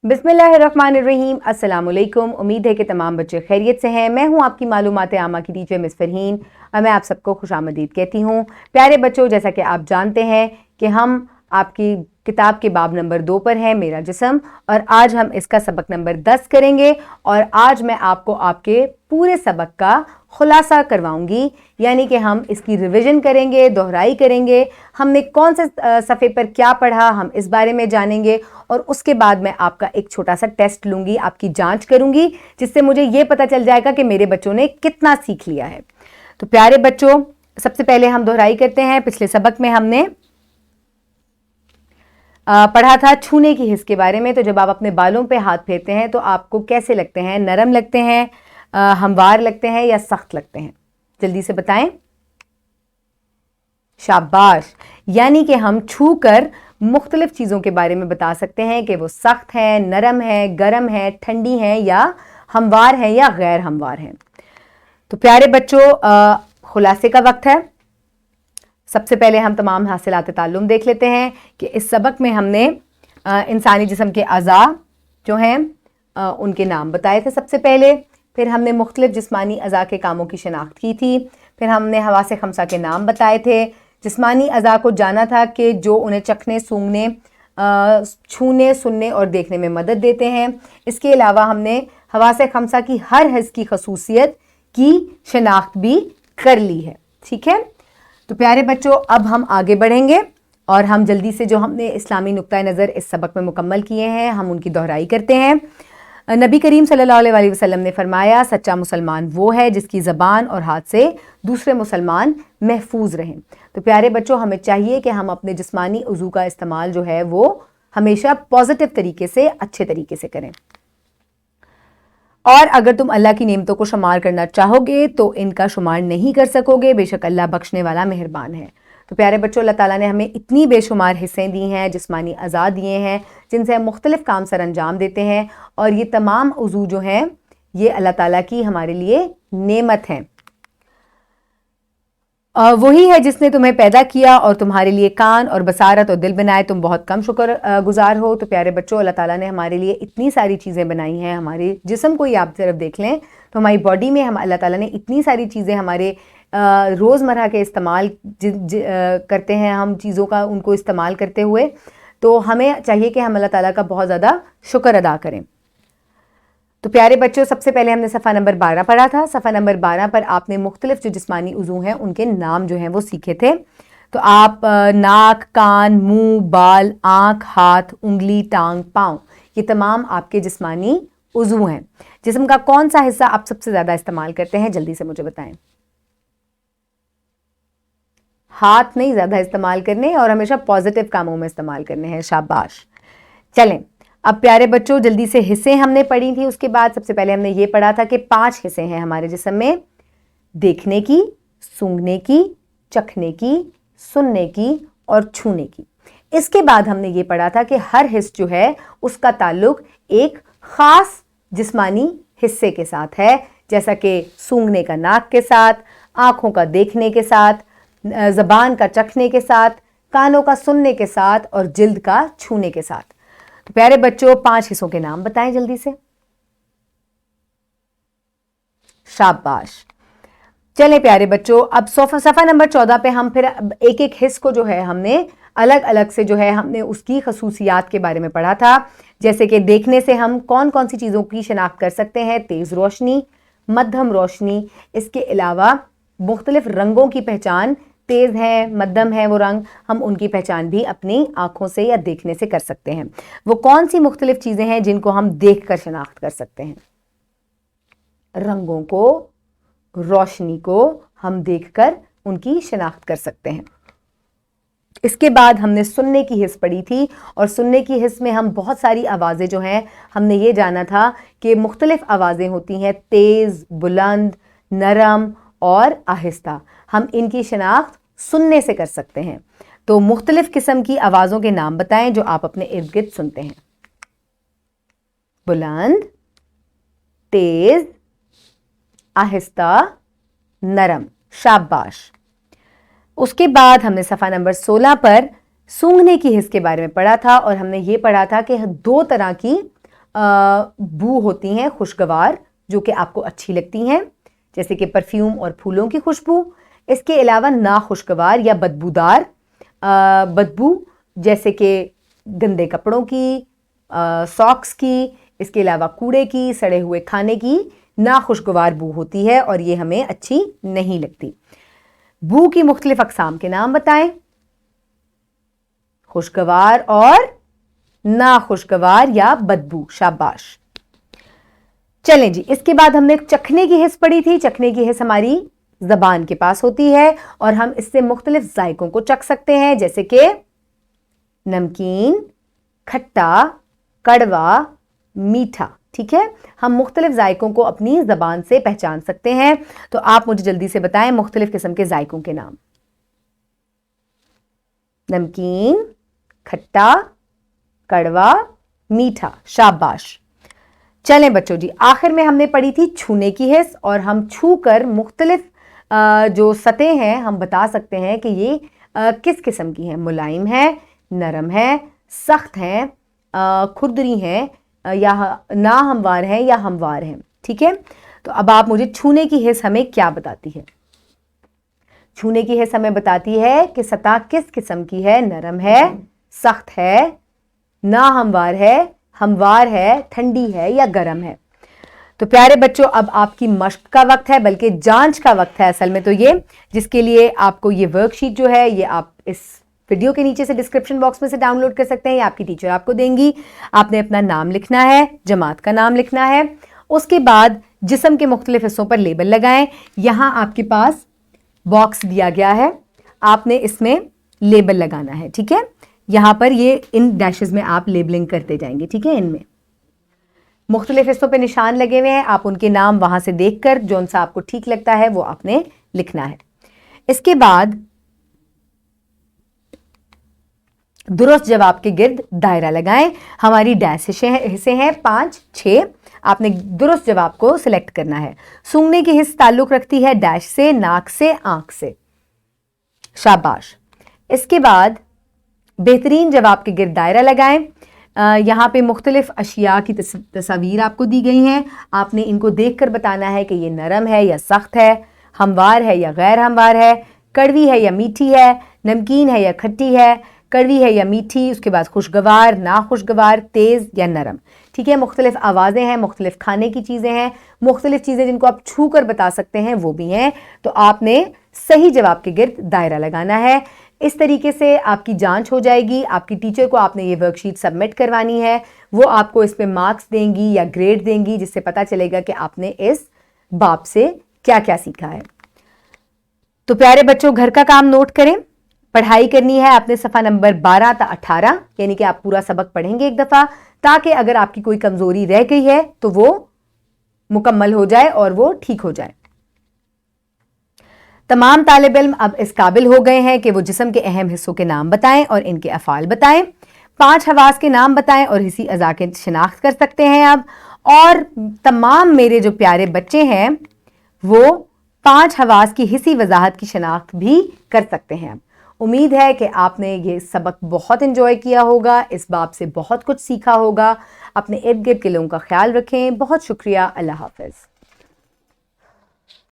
बिस्मिल्लाहिर्रहमानिर्रहीम। अस्सलाम वालेकुम। उम्मीद है कि तमाम बच्चे खैरियत से हैं। मैं हूं आपकी मालूमात आमा की टीचर मिस फरहीन और मैं आप सबको खुशामदीद कहती हूं। प्यारे बच्चों, जैसा कि आप जानते हैं कि हम आपकी किताब के बाब नंबर 2 पर हैं, मेरा जिस्म, और आज हम इसका सबक नंबर 10 करेंगे। और आज मैं आपको आपके पूरे सबक का खुलासा करवाऊंगी, यानी कि हम इसकी रिवीजन करेंगे, दोहराई करेंगे। हमने कौन से सफ़े पर क्या पढ़ा, हम इस बारे में जानेंगे। और उसके बाद मैं आपका एक छोटा सा टेस्ट लूंगी, आपकी जांच करूंगी, जिससे मुझे ये पता चल जाएगा कि मेरे बच्चों ने कितना सीख लिया है। तो प्यारे बच्चों, सबसे पहले हम दोहराई करते हैं। पिछले सबक में हमने पढ़ा था छूने की हिस्स के बारे में। तो जब आप अपने बालों पे हाथ फेरते हैं तो आपको कैसे लगते हैं? नरम लगते हैं, हमवार लगते हैं या सख्त लगते हैं? जल्दी से बताएं। शाबाश। यानी कि हम छू कर मुख्तलिफ चीज़ों के बारे में बता सकते हैं कि वो सख्त है, नरम है, गर्म है, ठंडी है या हमवार है या गैर हमवार है। तो प्यारे बच्चों, खुलासे का वक्त है। सबसे पहले हम तमाम हासिलात ताल्लुम देख लेते हैं कि इस सबक में हमने इंसानी जिस्म के अज़ा जो हैं उनके नाम बताए थे सबसे पहले। फिर हमने मुख्तलिफ जिस्मानी अज़ा के कामों की शनाख्त की थी। फिर हमने हवासे खमसा के नाम बताए थे। जिस्मानी अज़ा को जाना था कि जो उन्हें चखने, सूंघने, छूने, सुनने और देखने में मदद देते हैं। इसके अलावा हमने हवासे खमसा की हर हिस्स की खसूसियत की शनाख्त भी कर ली है। ठीक है, तो प्यारे बच्चों, अब हम आगे बढ़ेंगे और हम जल्दी से जो हमने इस्लामी नुक्ता नज़र इस सबक में मुकम्मल किए हैं हम उनकी दोहराई करते हैं। नबी करीम सल्लल्लाहु अलैहि वसल्लम ने फरमाया, सच्चा मुसलमान वो है जिसकी ज़बान और हाथ से दूसरे मुसलमान महफूज रहें। तो प्यारे बच्चों, हमें चाहिए कि हम अपने जिस्मानी उज़ू का इस्तेमाल जो है वो हमेशा पॉजिटिव तरीके से, अच्छे तरीके से करें। और अगर तुम अल्लाह की नेमतों को शुमार करना चाहोगे तो इनका शुमार नहीं कर सकोगे। बेशक अल्लाह बख्शने वाला मेहरबान है। तो प्यारे बच्चों, अल्लाह ताला ने हमें इतनी बेशुमार हिस्सें दी हैं, जिस्मानी अज़ा दिए हैं, जिनसे हम मुख्तलिफ काम सर अंजाम देते हैं। और ये तमाम उज़ू जो हैं ये अल्लाह ताला की हमारे लिए नेमत हैं। वही है जिसने तुम्हें पैदा किया और तुम्हारे लिए कान और बसारत और दिल बनाए। तुम बहुत कम शुक्र गुजार हो। तो प्यारे बच्चों, अल्लाह ताला ने हमारे लिए इतनी सारी चीज़ें बनाई हैं। हमारे जिस्म को ही आप सिर्फ देख लें तो हमारी बॉडी में हम अल्लाह ताला ने इतनी सारी चीज़ें हमारे रोज़मर्रा के इस्तेमाल करते हैं हम चीज़ों का, उनको इस्तेमाल करते हुए। तो हमें चाहिए कि हम अल्लाह ताला का बहुत ज़्यादा शुक्र अदा करें। तो प्यारे बच्चों, सबसे पहले हमने सफ़ा नंबर 12 पढ़ा था। सफ़ा नंबर 12 पर आपने मुख्तलिफ जो जिस्मानी उज़ू हैं उनके नाम जो हैं वो सीखे थे। तो आप नाक, कान, मुंह, बाल, आँख, हाथ, उंगली, टांग, पाँव, ये तमाम आपके जिस्मानी उज़ू हैं। जिस्म का कौन सा हिस्सा आप सबसे ज़्यादा इस्तेमाल करते हैं? जल्दी से मुझे बताएं। हाथ नहीं ज़्यादा इस्तेमाल करने और हमेशा पॉजिटिव कामों में इस्तेमाल करने हैं। शाबाश। चलें, अब प्यारे बच्चों, जल्दी से हिस्से हमने पढ़ी थी। उसके बाद सबसे पहले हमने ये पढ़ा था कि 5 हिस्से हैं हमारे जिस्म में: देखने की, सूंघने की, चखने की, सुनने की और छूने की। इसके बाद हमने ये पढ़ा था कि हर हिस्स जो है उसका ताल्लुक एक खास जिस्मानी हिस्से के साथ है, जैसा कि सूंघने का नाक के साथ, आंखों का देखने के साथ, ज़बान का चखने के साथ, कानों का सुनने के साथ और जिल्द का छूने के साथ। तो प्यारे बच्चों, 5 हिस्सों के नाम बताएं जल्दी से। शाबाश। चलें प्यारे बच्चों, अब सफ़ा नंबर 14 पे हम फिर एक एक हिस्स को जो है हमने अलग अलग से जो है हमने उसकी खसूसियात के बारे में पढ़ा था। जैसे कि देखने से हम कौन कौन सी चीज़ों की शनाख्त कर सकते हैं: तेज़ रोशनी, मध्यम रोशनी। इसके अलावा मुख्तलिफ रंगों की पहचान, तेज़ है, मध्यम है वो रंग, हम उनकी पहचान भी अपनी आँखों से या देखने से कर सकते हैं। वो कौन सी मुख्तलिफ चीज़ें हैं जिनको हम देख कर शनाख्त कर सकते हैं? रंगों को, रोशनी को हम देखकर उनकी शनाख्त कर सकते हैं। इसके बाद हमने सुनने की हिस्स पढ़ी थी और सुनने की हिस्स में हम बहुत सारी आवाज़ें जो हैं हमने ये जाना था कि मुख्तलिफ आवाज़ें होती हैं: तेज़, बुलंद, नरम और आहिस्ता। हम इनकी शनाख्त सुनने से कर सकते हैं। तो मुख्तलिफ किस्म की आवाज़ों के नाम बताएं जो आप अपने इर्द गिर्द सुनते हैं। बुलंद, तेज़, आहिस्ता, नरम। शाबाश। उसके बाद हमने सफ़ा नंबर 16 पर सूंघने की हिस्स के बारे में पढ़ा था और हमने ये पढ़ा था कि 2 तरह की बू होती हैं खुशगवार जो कि आपको अच्छी लगती हैं, जैसे कि परफ्यूम और फूलों की खुशबू। इसके अलावा नाखुशगवार या बदबूदार बदबू, जैसे कि गंदे कपड़ों की, सॉक्स की, इसके अलावा कूड़े की, सड़े हुए खाने की नाखुशगवार बू होती है और ये हमें अच्छी नहीं लगती। बू की मुख्तलिफ अक़साम के नाम बताएं, खुशगवार और नाखुशगवार या बदबू। शाबाश। चलें जी, इसके बाद हमने चखने की हिस्स पढ़ी थी। चखने की हिस्स हमारी ज़बान के पास होती है और हम इससे मुख्तलिफ जायकों को चख सकते हैं, जैसे कि नमकीन, खट्टा, कड़वा, मीठा। ठीक है, हम मुख्तलिफ जायकों को अपनी ज़बान से पहचान सकते हैं। तो आप मुझे जल्दी से बताएं मुख्तलिफ किस्म के जायकों के नाम। नमकीन, खट्टा, कड़वा, मीठा। शाबाश। चलें बच्चों जी, आखिर में हमने पढ़ी थी छूने की हिस्स और हम छू कर मुख्तलिफ जो सतह हैं हम बता सकते हैं कि ये किस किस्म की हैं। मुलायम है, नरम है, सख्त हैं, खुरदरी हैं, या ना हमवार है या हमवार है। ठीक है, तो अब आप मुझे छूने की हिस्स हमें क्या बताती है। छूने की हिस्स हमें बताती है कि सतह किस किस्म की है, नरम है, सख्त है, ना हमवार है, ठंडी है या गर्म है। तो प्यारे बच्चों, अब आपकी मश्क का वक्त है, बल्कि जांच का वक्त है असल में तो ये, जिसके लिए आपको ये वर्कशीट जो है ये आप इस वीडियो के नीचे से डिस्क्रिप्शन बॉक्स में से डाउनलोड कर सकते हैं, या आपकी टीचर आपको देंगी। आपने अपना नाम लिखना है, जमात का नाम लिखना है, उसके बाद जिस्म के मुख्तलिफ हिस्सों पर लेबल लगाएं। यहाँ आपके पास बॉक्स दिया गया है, आपने इसमें लेबल लगाना है। ठीक है, यहाँ पर ये इन डैशेस में आप लेबलिंग करते जाएंगे। ठीक है, इनमें मुख्तलिफ हिस्सों पे निशान लगे हुए हैं, आप उनके नाम वहां से देखकर जो सा आपको ठीक लगता है वो आपने लिखना है। इसके बाद दुरुस्त जवाब के गिर्द दायरा लगाएं। हमारी डैश हिस्से हैं 5, 6। आपने दुरुस्त जवाब को सिलेक्ट करना है। सूंघने की हिस्स ताल्लुक रखती है डैश से, नाक से, आंख से। शाबाश। इसके बाद बेहतरीन जवाब के गिर्द दायरा लगाएं। यहाँ पे मुख्तलिफ अशिया की तस्वीर आपको दी गई हैं, आपने इनको देखकर बताना है कि ये नरम है या सख्त है, हमवार है या गैर हमवार है, कड़वी है या मीठी है, नमकीन है या खट्टी है, कड़वी है या मीठी, उसके बाद खुशगवार, नाखुशगवार, तेज़ या नरम। ठीक है, मुख्तलिफ आवाज़ें हैं, मुख्तलिफ खाने की चीज़ें हैं, मुख्तलिफ चीज़ें जिनको आप छू कर बता सकते हैं वो भी हैं। तो आपने सही जवाब के गिर्द दायरा लगाना है। इस तरीके से आपकी जांच हो जाएगी। आपकी टीचर को आपने ये वर्कशीट सबमिट करवानी है, वो आपको इस पे मार्क्स देंगी या ग्रेड देंगी, जिससे पता चलेगा कि आपने इस बाब से क्या क्या सीखा है। तो प्यारे बच्चों, घर का काम नोट करें। पढ़ाई करनी है आपने सफ़ा नंबर 12 ता 18, यानी कि आप पूरा सबक पढ़ेंगे एक दफ़ा, ताकि अगर आपकी कोई कमज़ोरी रह गई है तो वो मुकम्मल हो जाए और वो ठीक हो जाए। तमाम तालिब इल्म अब इस काबिल हो गए हैं कि वो जिस्म के अहम हिस्सों के नाम बताएं और इनके अफ़ाल बताएं। 5 हवास के नाम बताएं और हिस्सी अज़ा के शिनाख्त कर सकते हैं अब। और तमाम मेरे जो प्यारे बच्चे हैं वो 5 हवास की हिस्सी वजाहत की शिनाख्त भी कर सकते हैं। उम्मीद है कि आपने ये सबक बहुत एंजॉय किया होगा, इस बाब से बहुत कुछ सीखा होगा। अपने इर्द गिर्द के लोगों का ख्याल रखें। बहुत शुक्रिया। अल्लाह हाफ़िज़।